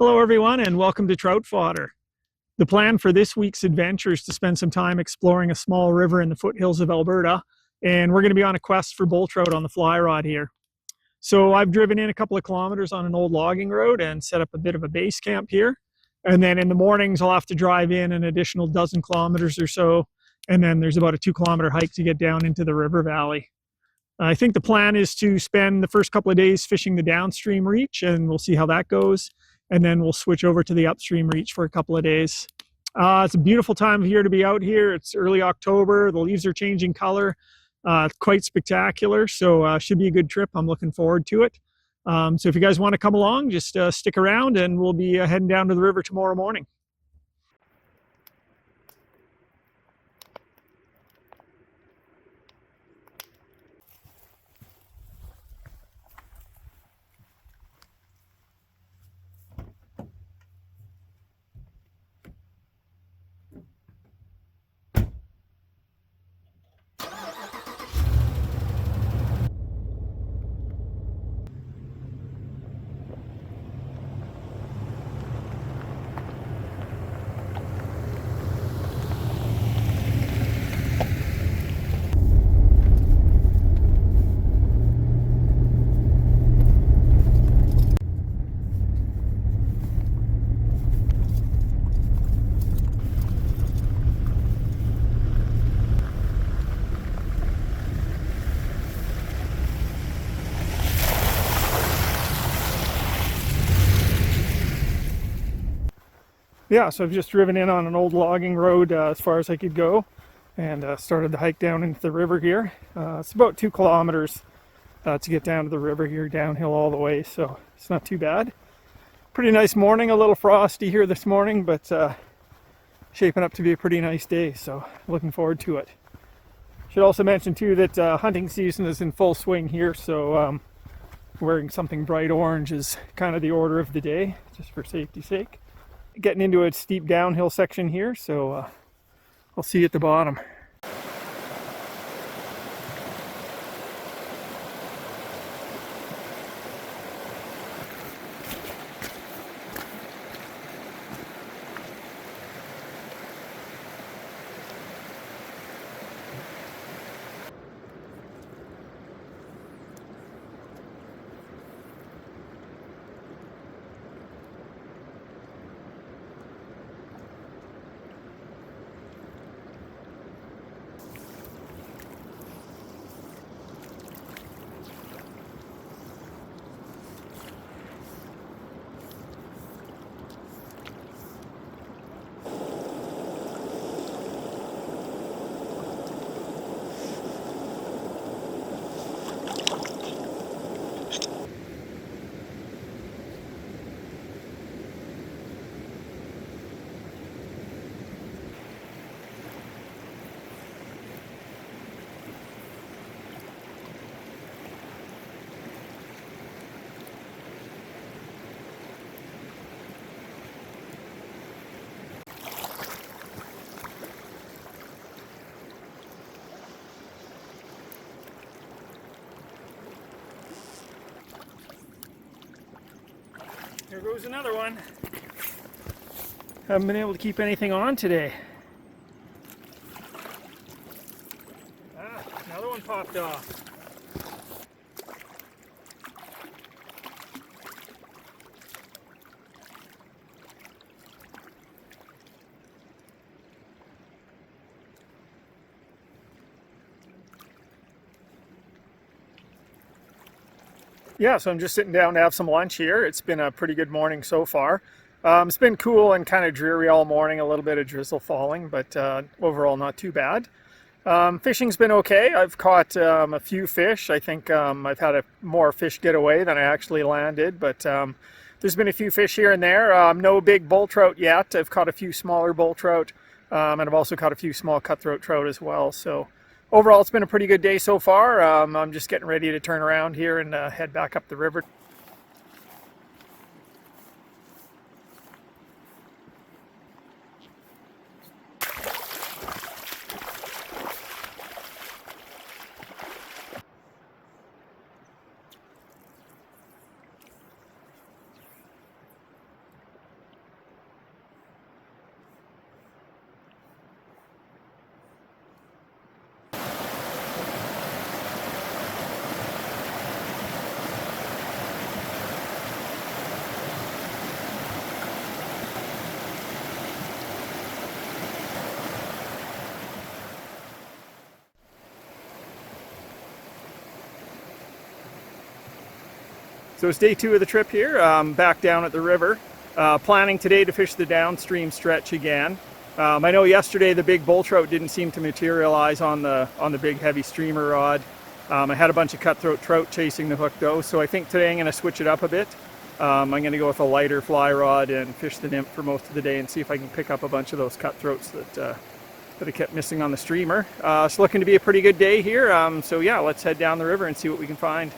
Hello everyone and welcome to Trout Fodder. The plan for this week's adventure is to spend some time exploring a small river in the foothills of Alberta, and we're going to be on a quest for bull trout on the fly rod here. So I've driven in a couple of kilometers on an old logging road and set up a bit of a base camp here. And then in the mornings I'll have to drive in an additional dozen kilometers or so, and then there's about a 2-kilometer hike to get down into the river valley. I think the plan is to spend the first couple of days fishing the downstream reach, and we'll see how that goes. And then we'll switch over to the upstream reach for a couple of days. It's a beautiful time of year to be out here. It's early October. The leaves are changing color. Quite spectacular. So should be a good trip. I'm looking forward to it. So if you guys want to come along, just stick around and we'll be heading down to the river tomorrow morning. Yeah, so I've just driven in on an old logging road as far as I could go and started the hike down into the river here. It's about 2 kilometers to get down to the river here, downhill all the way, so it's not too bad. Pretty nice morning, a little frosty here this morning, but shaping up to be a pretty nice day, so looking forward to it. Should also mention too that hunting season is in full swing here, so wearing something bright orange is kind of the order of the day, just for safety's sake. Getting into a steep downhill section here, so I'll see you at the bottom. Here goes another one. Haven't been able to keep anything on today. Another one popped off. Yeah, so I'm just sitting down to have some lunch here. It's been a pretty good morning so far. It's been cool and kind of dreary all morning, a little bit of drizzle falling, but overall not too bad. Fishing's been okay. I've caught a few fish. I think I've had more fish get away than I actually landed, but there's been a few fish here and there. No big bull trout yet. I've caught a few smaller bull trout, and I've also caught a few small cutthroat trout as well. So overall, it's been a pretty good day so far. I'm just getting ready to turn around here and head back up the river. So it's day 2 of the trip here, back down at the river. Planning today to fish the downstream stretch again. I know yesterday the big bull trout didn't seem to materialize on the big heavy streamer rod. I had a bunch of cutthroat trout chasing the hook though, so I think today I'm going to switch it up a bit. I'm going to go with a lighter fly rod and fish the nymph for most of the day and see if I can pick up a bunch of those cutthroats that I kept missing on the streamer. It's looking to be a pretty good day here, so yeah, let's head down the river and see what we can find.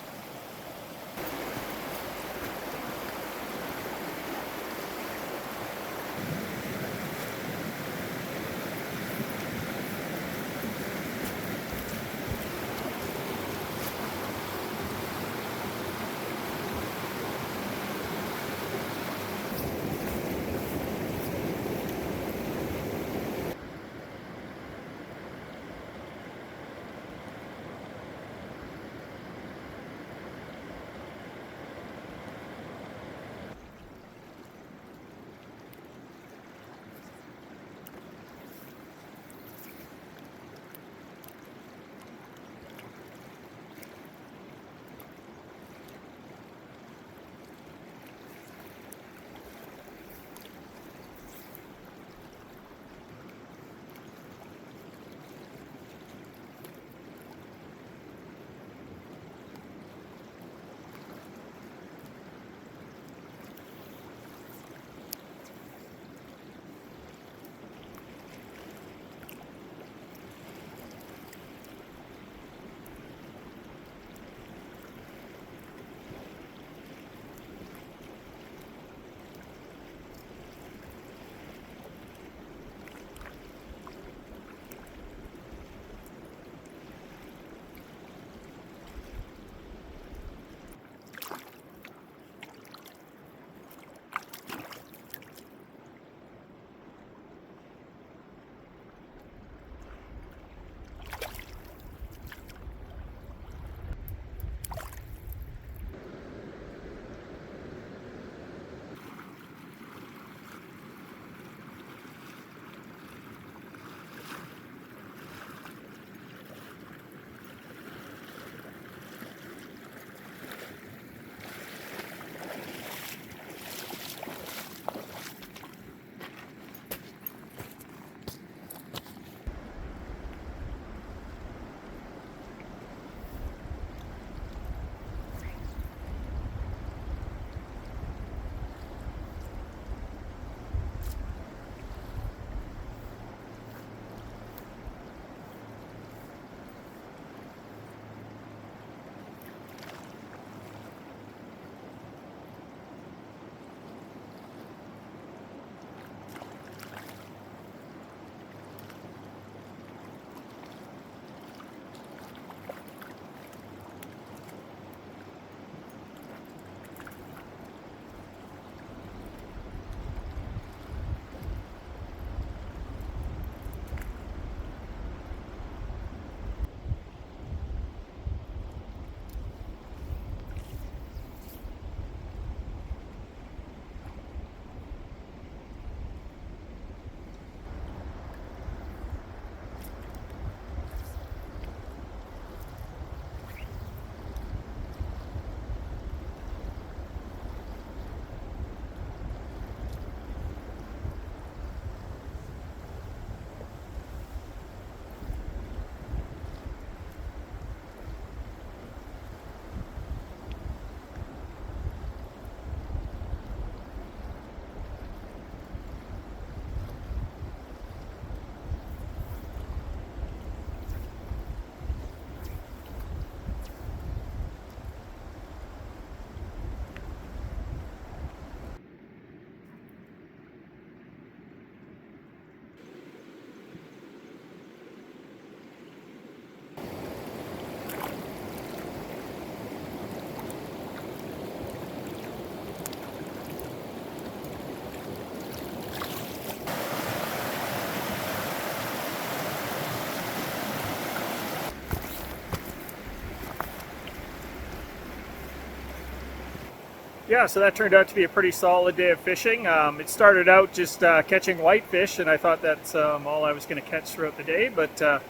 Yeah, so that turned out to be a pretty solid day of fishing. It started out just catching whitefish, and I thought that's all I was going to catch throughout the day. But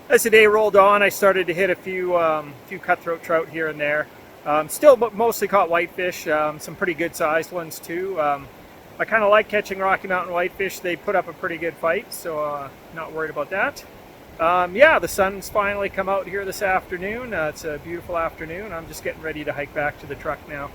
as the day rolled on, I started to hit a few cutthroat trout here and there. Still mostly caught whitefish, some pretty good sized ones too. I kind of like catching Rocky Mountain whitefish. They put up a pretty good fight, so not worried about that. Yeah, the sun's finally come out here this afternoon. It's a beautiful afternoon. I'm just getting ready to hike back to the truck now.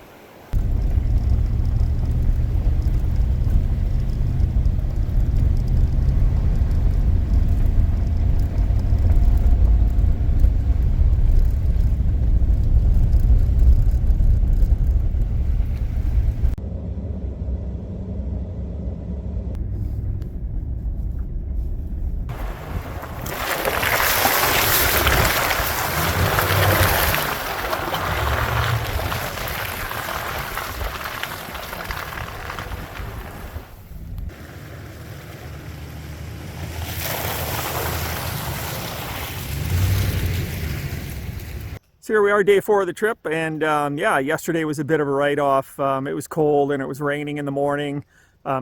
So here we are, day 4 of the trip, and yeah, yesterday was a bit of a write-off. It was cold and it was raining in the morning,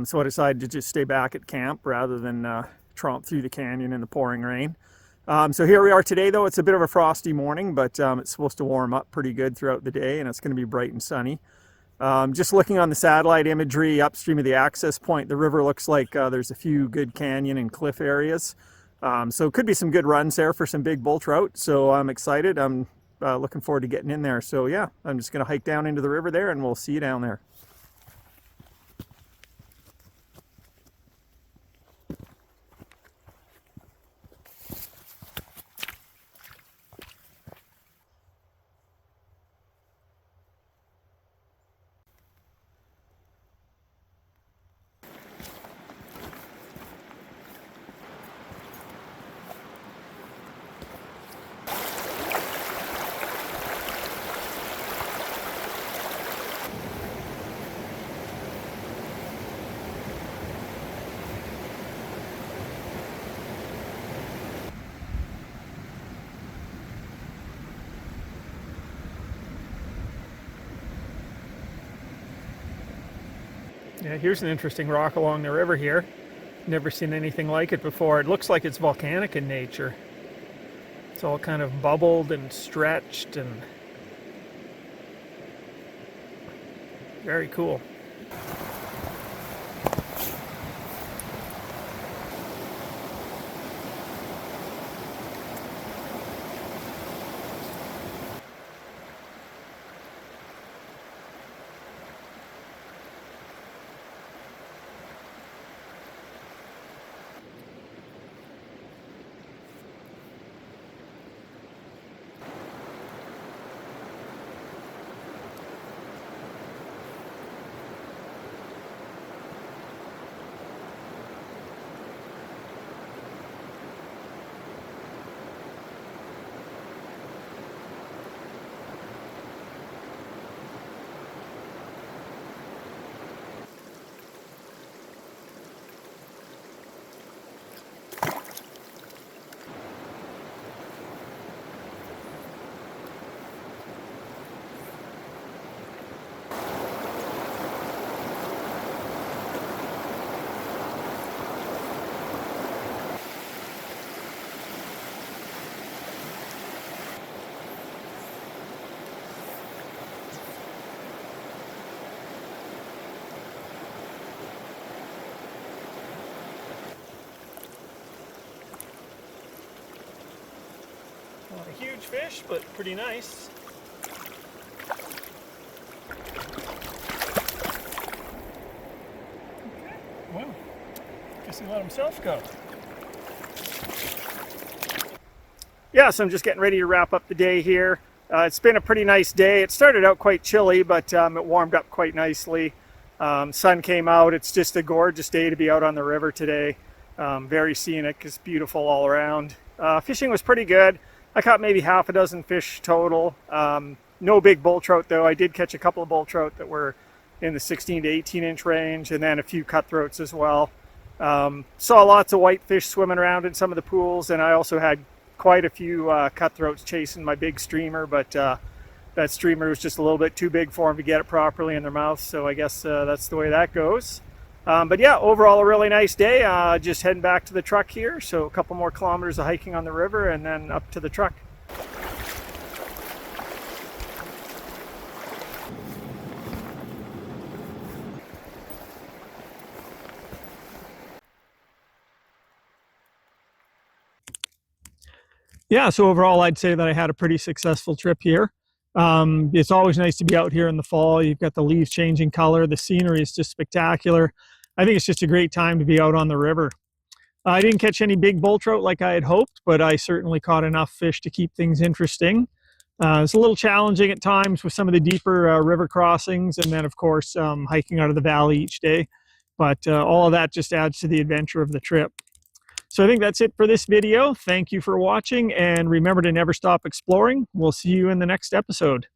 so I decided to just stay back at camp rather than tromp through the canyon in the pouring rain. So here we are today, though. It's a bit of a frosty morning, but it's supposed to warm up pretty good throughout the day, and it's going to be bright and sunny. Just looking on the satellite imagery upstream of the access point, the river looks like there's a few good canyon and cliff areas. So it could be some good runs there for some big bull trout, so I'm excited. I'm looking forward to getting in there. So yeah, I'm just going to hike down into the river there and we'll see you down there. Yeah, here's an interesting rock along the river here. Never seen anything like it before. It looks like it's volcanic in nature. It's all kind of bubbled and stretched and very cool. Not a huge fish, but pretty nice. Okay, well, guess he let himself go. Yeah, so I'm just getting ready to wrap up the day here. It's been a pretty nice day. It started out quite chilly, but it warmed up quite nicely. Sun came out. It's just a gorgeous day to be out on the river today. Very scenic. It's beautiful all around. Fishing was pretty good. I caught maybe half a dozen fish total. No big bull trout though. I did catch a couple of bull trout that were in the 16 to 18 inch range, and then a few cutthroats as well. Saw lots of whitefish swimming around in some of the pools, and I also had quite a few cutthroats chasing my big streamer, but that streamer was just a little bit too big for them to get it properly in their mouth, so I guess that's the way that goes. But yeah, overall a really nice day. Just heading back to the truck here, so a couple more kilometers of hiking on the river and then up to the truck. Yeah, so overall, I'd say that I had a pretty successful trip here. It's always nice to be out here in the fall. You've got the leaves changing color. The scenery is just spectacular. I think it's just a great time to be out on the river. I didn't catch any big bull trout like I had hoped, but I certainly caught enough fish to keep things interesting. It's a little challenging at times with some of the deeper river crossings, and then, of course, hiking out of the valley each day. But all of that just adds to the adventure of the trip. So I think that's it for this video. Thank you for watching, and remember to never stop exploring. We'll see you in the next episode.